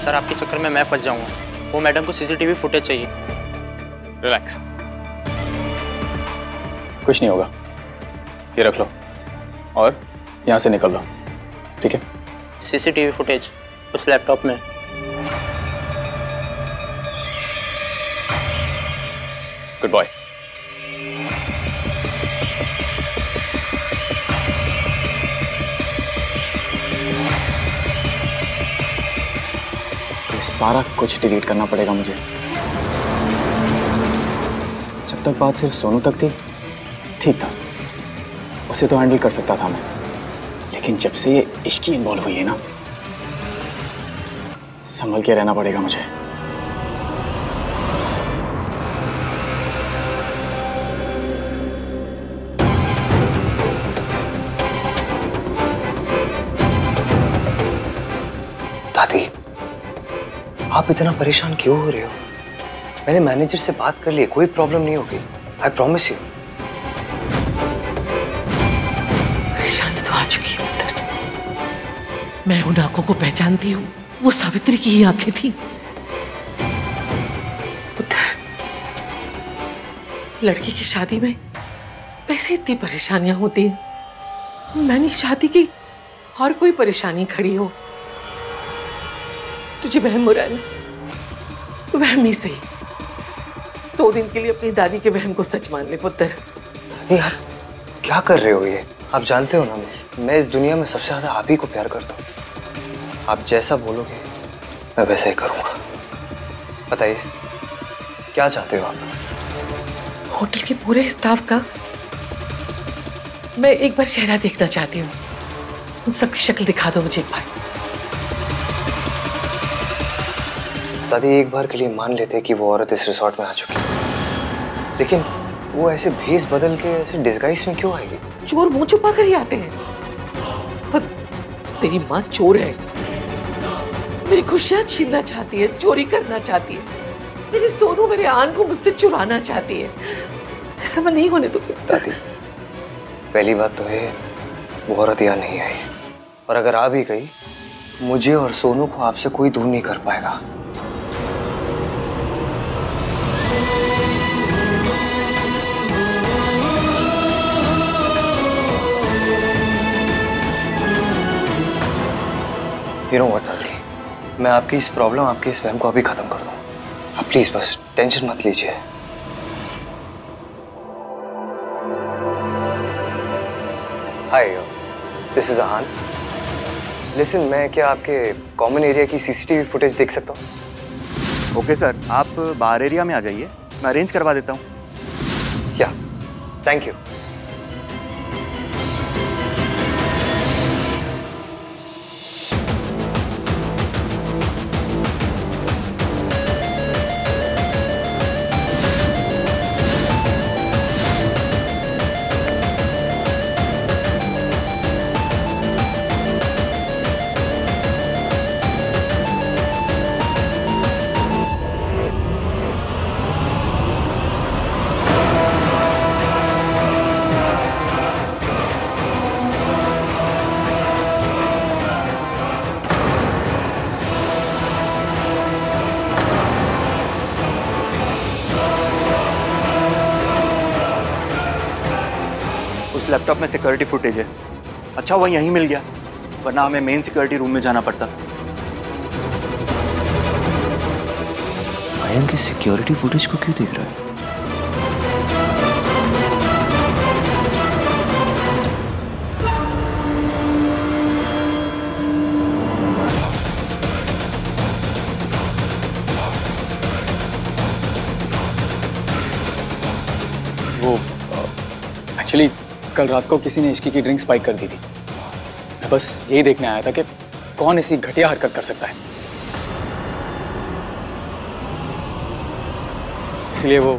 Sir आपके चक्कर में मैं फंस जाऊंगा। वो मैडम को सीसीटीवी फुटेज चाहिए। रिलैक्स, कुछ नहीं होगा, ये रख लो और यहाँ से निकल लो, ठीक है? सीसीटीवी फुटेज उस लैपटॉप में। Good boy. सारा कुछ डिलीट करना पड़ेगा मुझे। जब तक बात सिर्फ सोनू तक थी ठीक था, उसे तो हैंडल कर सकता था मैं, लेकिन जब से ये इश्की इन्वॉल्व हुई है ना, संभल के रहना पड़ेगा मुझे। दादी, आप इतना परेशान क्यों हो रहे हो? मैंने मैनेजर से बात कर ली, कोई प्रॉब्लम नहीं होगी, आई प्रॉमिस यू। परेशानी तो आ चुकी है पुत्र। मैं उन आंखों को पहचानती हूँ, वो सावित्री की ही आंखें थी। पुत्र, लड़की की शादी में वैसे इतनी परेशानियां होती हैं, मैंने शादी की और कोई परेशानी खड़ी हो, तुझे वहम हो रहा है ना? वहम ही सही, 2 दिन के लिए अपनी दादी के वहम को सच मान ले पुत्र। दादी यार, क्या कर रहे हो ये? आप जानते हो ना, मैं इस दुनिया में सबसे ज्यादा आप ही को प्यार करता हूँ। आप जैसा बोलोगे मैं वैसा ही करूँगा। बताइए, क्या चाहते हो आप? होटल के पूरे स्टाफ का मैं एक बार चेहरा देखना चाहती हूँ। उन सबकी शक्ल दिखा दो मुझे एक बार। दादी, एक बार के लिए मान लेते कि वो औरत इस रिसोर्ट में आ चुकी है, लेकिन वो ऐसे भेस बदल के ऐसे डिस्गाइज में क्यों आएगी? चोर मुंह छुपा कर ही आते हैं। पर तेरी माँ चोर है, मेरी खुशियां छीनना चाहती है, चोरी करना चाहती है, मेरी सोनू मेरे आन को मुझसे चुराना चाहती है। ऐसा मैं नहीं होने दूंगी। दादी, पहली बात तो है वो औरत यहाँ नहीं आई, और अगर आ भी गई, मुझे और सोनू को आपसे कोई दूर नहीं कर पाएगा। You know what, दादी, मैं आपकी इस प्रॉब्लम, आपके इस वहम को अभी खत्म कर दूं। आप प्लीज बस टेंशन मत लीजिए। हाय, दिस इज आहान। लिसन, मैं क्या आपके कॉमन एरिया की सीसीटीवी फुटेज देख सकता हूँ? ओके सर, आप बाहर एरिया में आ जाइए, मैं अरेंज करवा देता हूँ। क्या? Thank you. लैपटॉप में सिक्योरिटी फुटेज है। अच्छा हुआ यहीं मिल गया, वरना हमें मेन सिक्योरिटी रूम में जाना पड़ता। आयन की सिक्योरिटी फुटेज को क्यों देख रहा है? वो एक्चुअली कल रात को किसी ने इश्की की ड्रिंक स्पाइक कर दी थी। मैं बस यही देखने आया था कि कौन ऐसी घटिया हरकत कर सकता है, इसलिए वो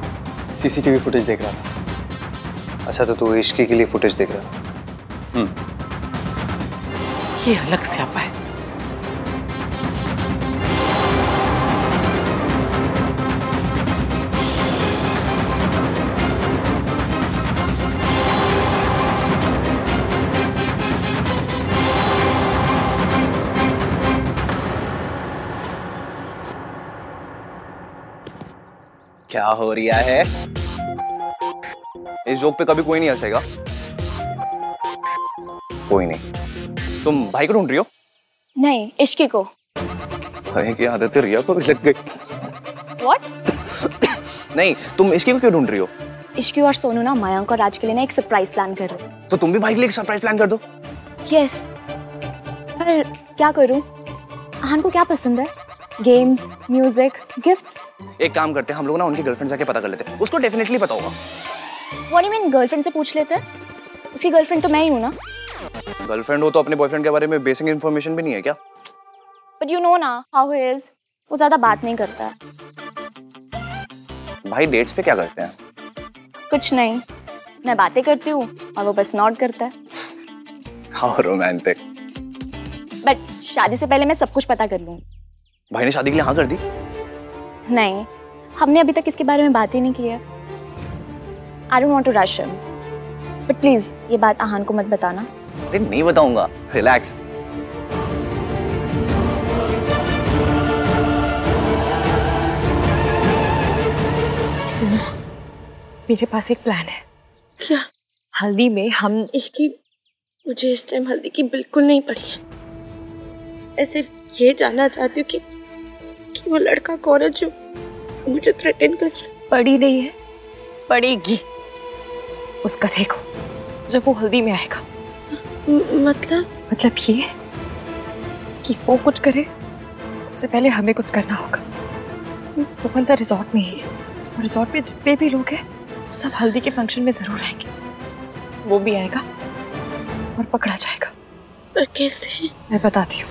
सीसीटीवी फुटेज देख रहा था। अच्छा, तो तू इश्की के लिए फुटेज देख रहा है? ये अलग स्यापा है। क्या हो रहा है? इस जोक पे कभी कोई नहीं हंसेगा। कोई नहीं। तुम भाई को ढूंढ रही हो? नहीं, इश्की को। भाई की आदत रिया को भी लग गई। What? नहीं, तुम इश्की को क्यों ढूंढ रही हो? इश्की और सोनू ना मयंक और राज के लिए ना एक सरप्राइज प्लान कर रहे हैं। तो तुम भी भाई के लिए एक सरप्राइज प्लान कर दो। यस। पर क्या करूं? आहान को क्या पसंद है? Games, music, gifts? एक काम करते हैं, हम लोग ना उनकी गर्लफ्रेंड से आके पता कर लेते हैं। उसको डेफिनेटली पता होगा। What do you mean girlfriend से पूछ लेते हैं? उसकी गर्लफ्रेंड तो मैं ही हूं ना। गर्लफ्रेंड हो तो अपने बॉयफ्रेंड के बारे में बेसिक इन्फॉर्मेशन भी नहीं है क्या? But you know ना how he is. वो ज्यादा बात नहीं करता है। भाई डेट्स पे क्या करते हैं? कुछ नहीं, मैं बातें करती हूँ और वो बस नॉट करता है। How romantic. बट शादी से पहले मैं सब कुछ पता कर लूंगी। भाई ने शादी के लिए हाँ कर दी? नहीं, हमने अभी तक इसके बारे में बात ही नहीं की है। I don't want to rush him. But please ये बात आहान को मत बताना। अरे नहीं बताऊंगा, रिलैक्स। सुनो, मेरे पास एक प्लान है। क्या? हल्दी में हम इसकी मुझे इस टाइम हल्दी की बिल्कुल नहीं पड़ी है। ऐसे ये जानना चाहती हूँ कि वो लड़का कौन है जो मुझे थ्रेटन कर रहा है। पड़ी नहीं है, पड़ेगी। उसका देखो जब वो हल्दी में आएगा। मतलब ये कि वो कुछ करे उससे पहले हमें कुछ करना होगा। वो बंदा रिजॉर्ट में ही है और रिजॉर्ट में जितने भी लोग हैं सब हल्दी के फंक्शन में जरूर आएंगे। वो भी आएगा और पकड़ा जाएगा। पर कैसे? मैं बताती हूँ।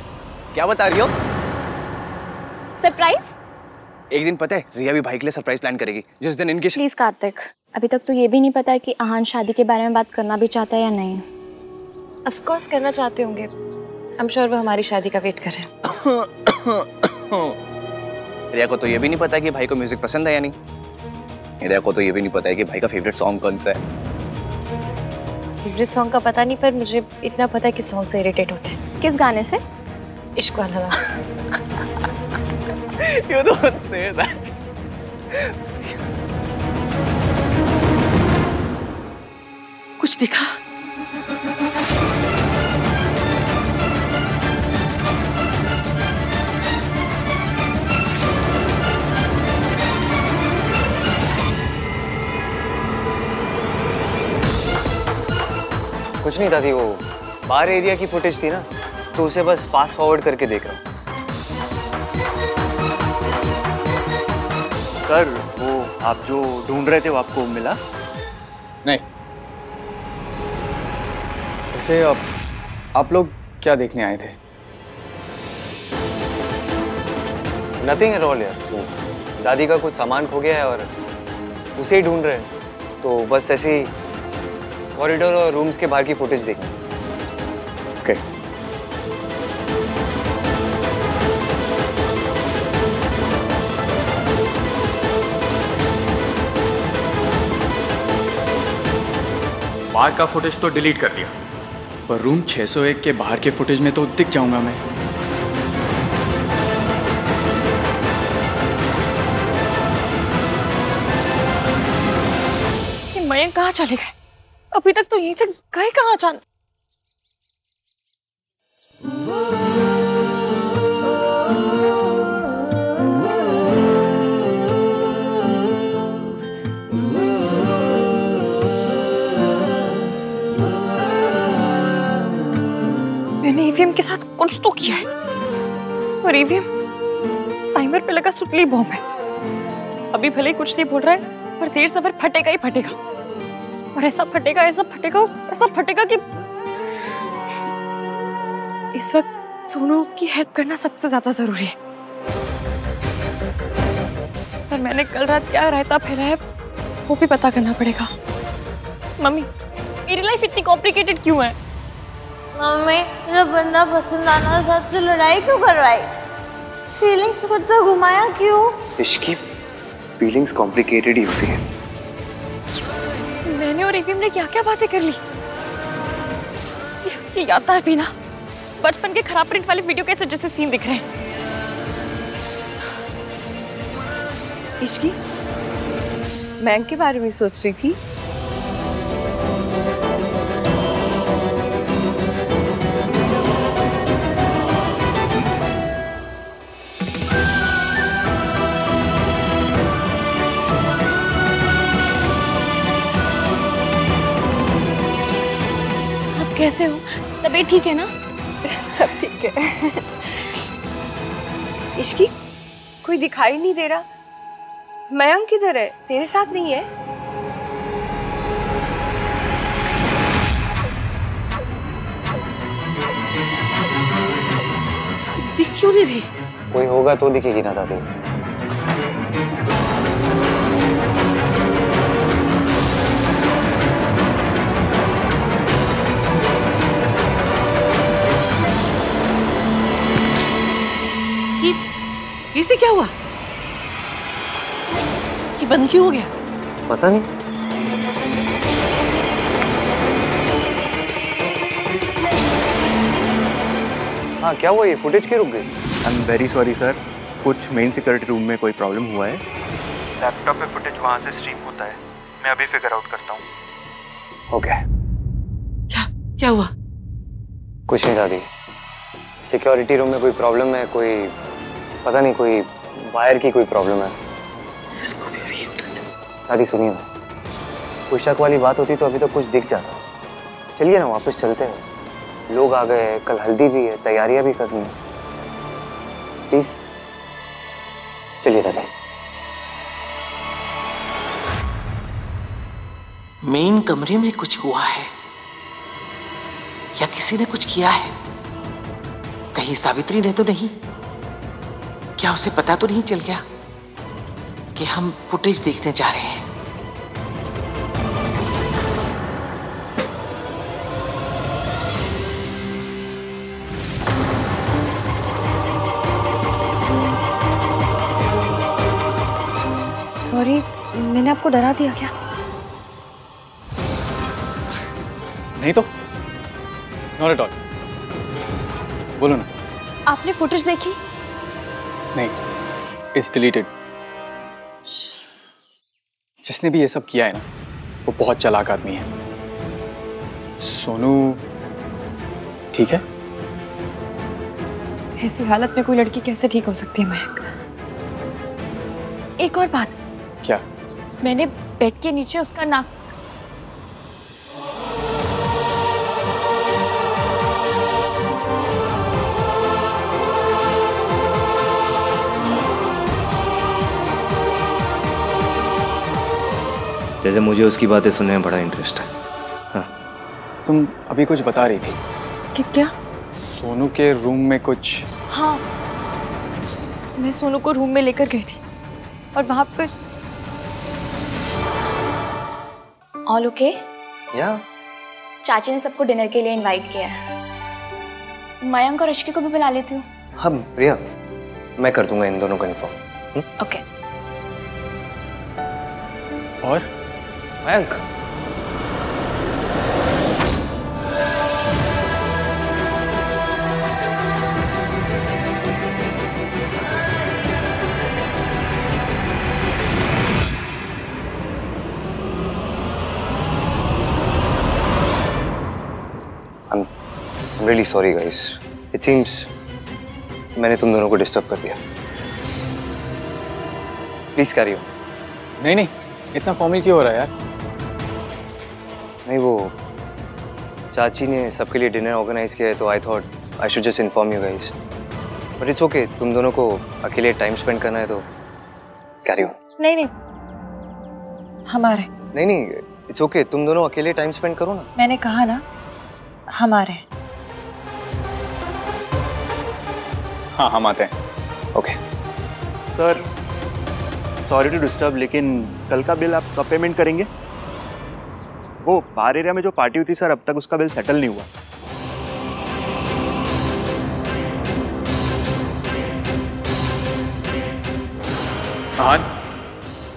क्या बता रही हो? सरप्राइज? एक दिन पता है रिया भी भाई के लिए सरप्राइज प्लान करेगी जिस दिन इनकी प्लीज कार्तिक, अभी तक तो ये भी नहीं पता है कि आहान शादी के बारे में बात करना भी चाहता है या नहीं। ऑफ कोर्स करना चाहते होंगे। आई एम श्योर वो हमारी शादी का वेट कर रहे हैं। रिया को तो ये भी नहीं पता है कि भाई को म्यूजिक पसंद है या नहीं। रिया को तो ये भी नहीं पता है कि भाई का फेवरेट सॉन्ग कौन सा है। फेवरेट सॉन्ग का पता नहीं, पर मुझे इतना पता है कि सॉन्ग से इरिटेट होते हैं। किस गाने से? इश्क वाला। You don't say that. कुछ दिखा? कुछ नहीं दादी, वो बाहर एरिया की फुटेज थी ना, तो उसे बस फास्ट फॉरवर्ड करके देख रहा हूँ। सर, वो आप जो ढूंढ रहे थे वो आपको मिला? नहीं। वैसे आप लोग क्या देखने आए थे? नथिंग एट ऑल यार। दादी का कुछ सामान खो गया है और उसे ही ढूंढ रहे हैं, तो बस ऐसे ही कॉरिडोर और रूम्स के बाहर की फुटेज देखनी। ओके। बाहर का फुटेज तो डिलीट कर दिया, पर रूम 601 के बाहर के फुटेज में तो दिख जाऊंगा मैं। ये मयंक कहाँ चले गए? अभी तक तो यहीं तक गए कहाँ अचानक? मैंने ईवीएम के साथ कुछ तो किया है, और ईवीएम टाइमर पे लगा सुतली बॉम्ब है। अभी भले ही कुछ नहीं बोल रहा है, पर देर सवेर फटेगा ही फटेगा, और ऐसा फटेगा, ऐसा फटेगा, ऐसा फटेगा कि इस वक्त सोनू की हेल्प करना सबसे ज्यादा जरूरी है। पर मैंने कल रात क्या रायता फैलाया वो भी पता करना पड़ेगा। मम्मी, मेरी लाइफ इतनी कॉम्प्लिकेटेड क्यों है? मम्मी, जब बंदा पसंद आना था तो लड़ाई क्यों करवाई? फीलिंग्स को तो घुमाया क्यों? इसकी फीलिंग्स कॉम्प्लिकेटेड ही होती है। मैंने और ईवीएम ने क्या क्या बातें कर ली। ये याद था भी ना, बचपन के खराब प्रिंट वाले वीडियो कैसे जैसे सीन दिख रहे हैं। इश्की मैं के बारे में सोच रही थी। आप कैसे हो? तबीयत ठीक है ना? सब ठीक है। इश्की, कोई दिखाई नहीं दे रहा। मयंक किधर है? तेरे साथ नहीं है? दिख क्यों नहीं रही? कोई होगा तो दिखेगी ना दादी। इसे क्या हुआ? ये बंद क्यों हो गया? पता नहीं। हाँ क्या हुआ, ये फुटेज क्यों रुक गई? I am very sorry sir, कुछ मेन सिक्योरिटी रूम में कोई प्रॉब्लम हुआ है। लैपटॉप पे फुटेज वहाँ से स्ट्रीम होता है, मैं अभी फिगर आउट करता हूँ। ओके। क्या हुआ? कुछ नहीं दादी, सिक्योरिटी रूम में कोई प्रॉब्लम है, कोई पता नहीं, कोई वायर की कोई प्रॉब्लम है। इसको भी अभी दादी सुनिए ना, कोई शक वाली बात होती तो अभी तो कुछ दिख जाता। चलिए ना वापस चलते हैं, लोग आ गए, कल हल्दी भी है, तैयारियां भी करनी है। प्लीज चलिए दादी। मेन कमरे में कुछ हुआ है या किसी ने कुछ किया है? कहीं सावित्री ने तो नहीं? क्या उसे पता तो नहीं चल गया कि हम फुटेज देखने जा रहे हैं? सॉरी, मैंने आपको डरा दिया क्या? नहीं तो, नॉट एट ऑल। बोलो ना। आपने फुटेज देखी? नहीं, इट्स डिलीटेड। जिसने भी ये सब किया है ना, वो बहुत चालाक आदमी है। सोनू ठीक है? ऐसी हालत में कोई लड़की कैसे ठीक हो सकती है मयंक? एक और बात। क्या? मैंने बेड के नीचे उसका नाक जैसे मुझे उसकी बातें सुनने में बड़ा इंटरेस्ट है। हाँ। तुम अभी कुछ बता रही थी कि क्या? सोनू के रूम में कुछ। हाँ, मैं सोनू को रूम में लेकर गई थी और वहां पे ऑल ओके? या चाची ने सबको डिनर के लिए इनवाइट किया है। मयंक और इश्की को भी बुला लेती हूँ। हाँ प्रिया, मैं कर दूंगा इन दोनों को इन्फॉर्म। ओके। और Mayank, I'm really sorry guys. It seems मैंने तुम दोनों को डिस्टर्ब कर दिया। Please carry on. नहीं नहीं, इतना फॉर्मल क्यों हो रहा है यार? नहीं, वो चाची ने सबके लिए डिनर ऑर्गेनाइज किया है तो I thought I should just inform you guys. But it's okay, तुम दोनों को अकेले टाइम स्पेंड करना है तो कैरी ऑन। नहीं नहीं, हमारे नहीं, इट्स ओके, तुम दोनों अकेले टाइम स्पेंड करो ना। मैंने कहा ना, हमारे। हाँ, हम आते हैं। Okay sir, sorry to disturb, लेकिन कल का बिल आप कब पेमेंट करेंगे? वो बाहर एरिया में जो पार्टी हुई थी सर, अब तक उसका बिल सेटल नहीं हुआ। हाँ,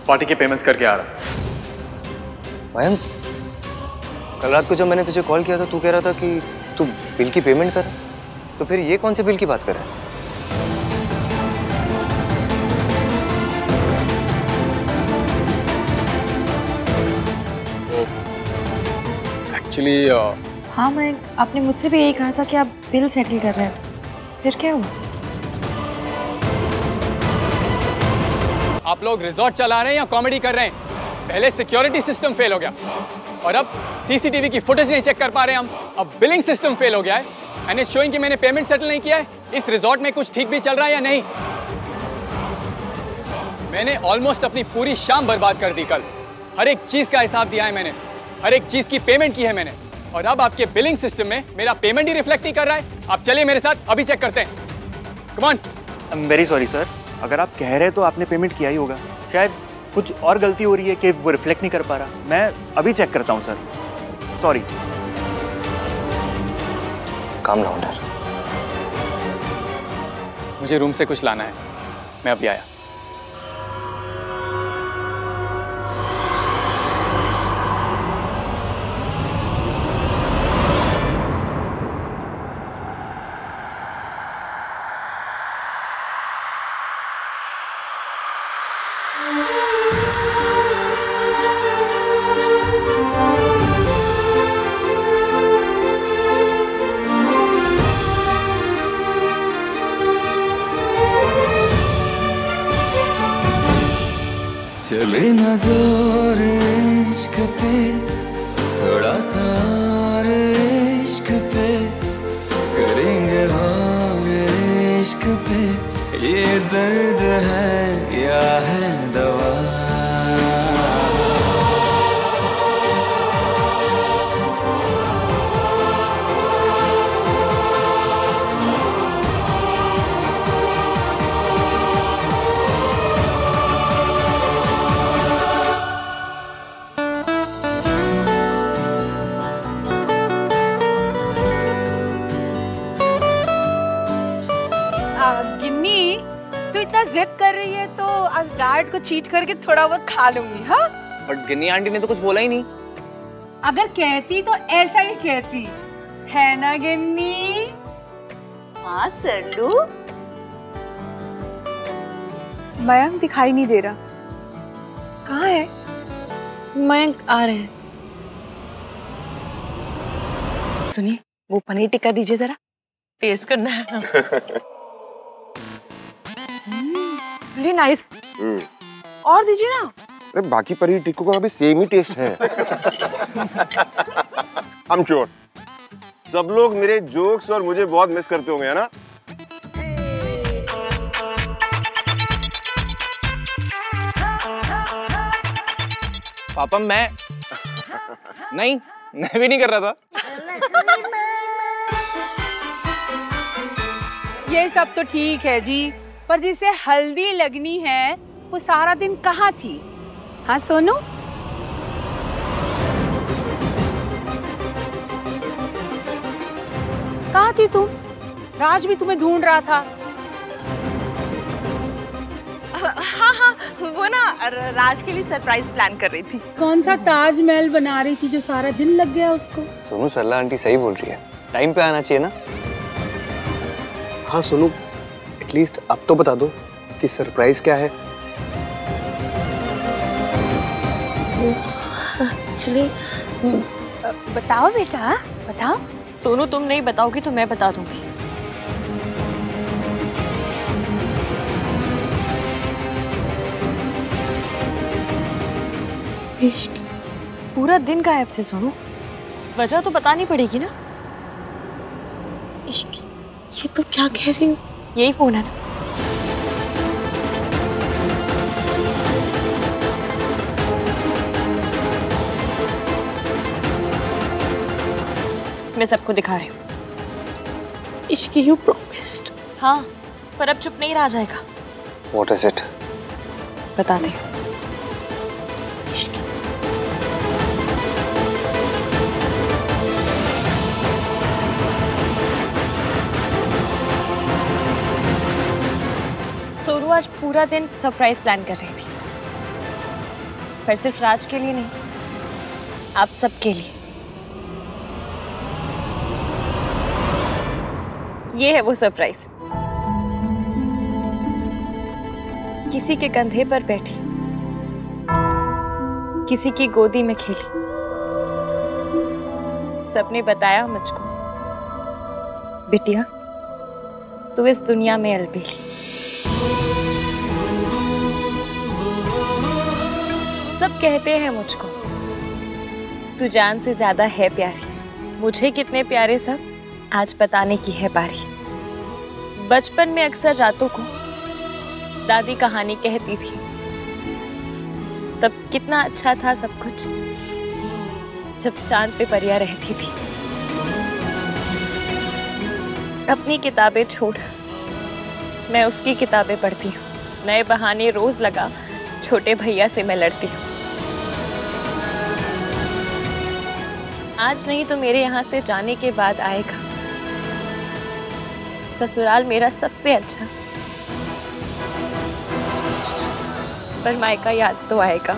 पार्टी के पेमेंट्स करके आ रहा। मयंक, कल रात को जब मैंने तुझे कॉल किया था तू कह रहा था कि तू बिल की पेमेंट कर, तो फिर ये कौन से बिल की बात कर रहा है? एक्चुअली हाँ मैं, आपने मुझसे भी यही कहा था कि आप बिल सेटल कर रहे हैं, फिर क्या हुआ? आप लोग रिजॉर्ट चला रहे हैं या कॉमेडी कर रहे हैं? पहले सिक्योरिटी सिस्टम फेल हो गया और अब सीसीटीवी की फुटेज नहीं चेक कर पा रहे हैं हम। अब बिलिंग सिस्टम फेल हो गया है एंड इट्स शोइंग कि मैंने पेमेंट सेटल नहीं किया है। इस रिजॉर्ट में कुछ ठीक भी चल रहा है या नहीं? मैंने ऑलमोस्ट अपनी पूरी शाम बर्बाद कर दी कल। हर एक चीज का हिसाब दिया है मैंने, हर एक चीज की पेमेंट की है मैंने, और अब आपके बिलिंग सिस्टम में मेरा पेमेंट ही रिफ्लेक्ट नहीं कर रहा है। आप चलिए मेरे साथ, अभी चेक करते हैं। Come on. I am very sorry sir, अगर आप कह रहे हैं तो आपने पेमेंट किया ही होगा। शायद कुछ और गलती हो रही है कि वो रिफ्लेक्ट नहीं कर पा रहा। मैं अभी चेक करता हूँ सर, सॉरी। काम डाउन यार। मुझे रूम से कुछ लाना है, मैं अभी आया। चले ना जोर इश्क पे, थोड़ा सा और इश्क पे, करेंगे और इश्क पे, ये दर्द है या है दवा। गिन्नी, तू इतना जिद कर रही है तो आज डैड को चीट करके थोड़ा बहुत खा लूंगी। हाँ, बट गिन्नी आंटी ने तो कुछ बोला ही नहीं। अगर कहती तो ऐसा ही कहती है ना गिन्नी? हाँ सरलू। मयंक दिखाई नहीं दे रहा, कहाँ है? मयंक आ रहे हैं। सुनिए, वो पनीर टिक्का दीजिए जरा, टेस्ट करना है। Very nice. और दीजिए ना। अरे बाकी पनीर टिक्कों का भी सेम ही टेस्ट है। आई एम श्योर सब लोग मेरे जोक्स और मुझे बहुत मिस करते होंगे, है ना? पापा मैं नहीं, मैं भी नहीं कर रहा था। ये सब तो ठीक है जी, पर जिसे हल्दी लगनी है वो सारा दिन कहाँ थी? हाँ सोनू? कहाँ थी तुम? राज भी तुम्हें ढूंढ रहा था। हाँ हाँ, वो ना राज के लिए सरप्राइज प्लान कर रही थी। कौन सा ताजमहल बना रही थी जो सारा दिन लग गया उसको? सोनू, सरला आंटी सही बोल रही है, टाइम पे आना चाहिए ना। हाँ सोनू, एटलीस्ट अब तो बता दो कि सरप्राइज क्या है। एक्चुअली बताओ बेटा, बताओ। सोनू, तुम नहीं बताओगी तो मैं बता दूंगी। इश्क। पूरा दिन गायब थे सोनू, वजह तो बतानी पड़ेगी ना। इश्क, ये तो क्या कह रही हूँ? यही फोन है ना। मैं सबको दिखा रही हूँ। इश्क, यू प्रॉमिस्ड। हाँ, पर अब चुप नहीं रहा जाएगा। What is it? बताती हूँ। सोनू आज पूरा दिन सरप्राइज प्लान कर रही थी, पर सिर्फ राज के लिए नहीं, आप सबके लिए। ये है वो सरप्राइज। किसी के कंधे पर बैठी, किसी की गोदी में खेली, सबने बताया मुझको, बिटिया तू इस दुनिया में अलबेली। सब कहते हैं मुझको तू जान से ज्यादा है प्यारी। मुझे कितने प्यारे सब आज बताने की है बारी। बचपन में अक्सर रातों को दादी कहानी कहती थी, तब कितना अच्छा था सब कुछ जब चांद पे परियां रहती थी। अपनी किताबें छोड़ मैं उसकी किताबें पढ़ती हूँ। नए बहाने रोज लगा छोटे भैया से मैं लड़ती हूँ। आज नहीं तो मेरे यहाँ से जाने के बाद आएगा ससुराल मेरा सबसे अच्छा, पर मायका याद तो आएगा।